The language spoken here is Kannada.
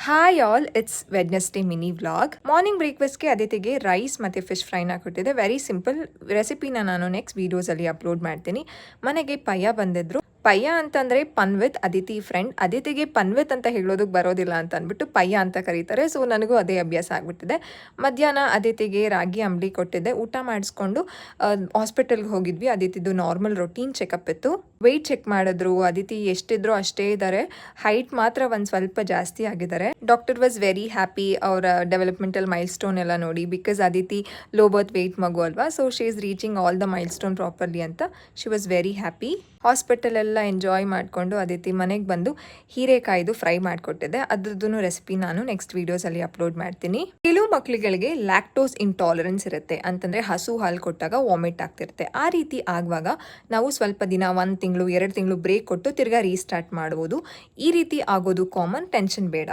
Hi all, it's Wednesday mini vlog. Morning ಬ್ರೇಕ್ಫಾಸ್ಟ್ಗೆ ಅದಿತಿಗೆ ರೈಸ್ ಮತ್ತು ಫಿಶ್ ಫ್ರೈನ ಕೊಟ್ಟಿದ್ದೆ. ವೆರಿ ಸಿಂಪಲ್ ರೆಸಿಪಿನ ನಾನು ನೆಕ್ಸ್ಟ್ ವೀಡಿಯೋಸಲ್ಲಿ ಅಪ್ಲೋಡ್ ಮಾಡ್ತೀನಿ. ಮನೆಗೆ ಪಯ್ಯ ಬಂದಿದ್ರು. ಪಯ್ಯ ಅಂತಂದರೆ ಪನ್ವಿತ್, ಅದಿತಿ ಫ್ರೆಂಡ್. ಅದಿತಿಗೆ ಪನ್ವಿತ್ ಅಂತ ಹೇಳೋದಕ್ಕೆ ಬರೋದಿಲ್ಲ ಅಂತ ಅಂದ್ಬಿಟ್ಟು ಪಯ್ಯ ಅಂತ ಕರೀತಾರೆ. ಸೊ ನನಗೂ ಅದೇ ಅಭ್ಯಾಸ ಆಗಿಬಿಟ್ಟಿದೆ. ಮಧ್ಯಾಹ್ನ ಅದಿತಿಗೆ ರಾಗಿ ಅಂಬಲಿ ಕೊಟ್ಟಿದ್ದೆ. ಊಟ ಮಾಡಿಸ್ಕೊಂಡು ಹಾಸ್ಪಿಟಲ್ಗೆ ಹೋಗಿದ್ವಿ. ಅದಿತಿದು ನಾರ್ಮಲ್ ರೊಟೀನ್ ಚೆಕಪ್ ಇತ್ತು. ವೆಯ್ಟ್ ಚೆಕ್ ಮಾಡಿದ್ರು. ಅದಿತಿ ಎಷ್ಟಿದ್ರು ಅಷ್ಟೇ ಇದ್ದಾರೆ. ಹೈಟ್ ಮಾತ್ರ ಒಂದು ಸ್ವಲ್ಪ ಜಾಸ್ತಿ ಆಗಿದ್ದಾರೆ. ಡಾಕ್ಟರ್ ವಾಸ್ ವೆರಿ ಹ್ಯಾಪಿ ಅವರ ಡೆವಲಪ್ಮೆಂಟಲ್ ಮೈಲ್ ಸ್ಟೋನ್ ಎಲ್ಲ ನೋಡಿ. Because Aditi low birth weight ಮಗು ಅಲ್ವಾ, so she is reaching all the milestone properly ಅಂತ she was very happy. Hospital ಎಲ್ಲ ಎಂಜಾಯ್ ಮಾಡಿಕೊಂಡು ಅದಿತಿ ಮನೆಗೆ ಬಂದು ಹೀರೆಕಾಯ್ದು ಫ್ರೈ ಮಾಡಿಕೊಟ್ಟಿದ್ದೆ. ಅದ್ರದ್ದು ರೆಸಿಪಿ ನಾನು ನೆಕ್ಸ್ಟ್ ವೀಡಿಯೋಸಲ್ಲಿ ಅಪ್ಲೋಡ್ ಮಾಡ್ತೀನಿ. ಕೆಲವು ಮಕ್ಕಳುಗಳಿಗೆ ಲ್ಯಾಕ್ಟೋಸ್ ಇಂಟಾಲರೆನ್ಸ್ ಇರುತ್ತೆ, ಅಂತಂದರೆ ಹಸು ಹಾಲು ಕೊಟ್ಟಾಗ ವಾಮಿಟ್ ಆಗ್ತಿರುತ್ತೆ. ಆ ರೀತಿ ಆಗುವಾಗ ನಾವು ಸ್ವಲ್ಪ ದಿನ 1 ತಿಂಗಳು 2 ತಿಂಗಳು ಬ್ರೇಕ್ ಕೊಟ್ಟು ತಿರ್ಗಾ ರೀಸ್ಟಾರ್ಟ್ ಮಾಡ್ಬೋದು. ಈ ರೀತಿ ಆಗೋದು ಕಾಮನ್, ಟೆನ್ಷನ್ ಬೇಡ.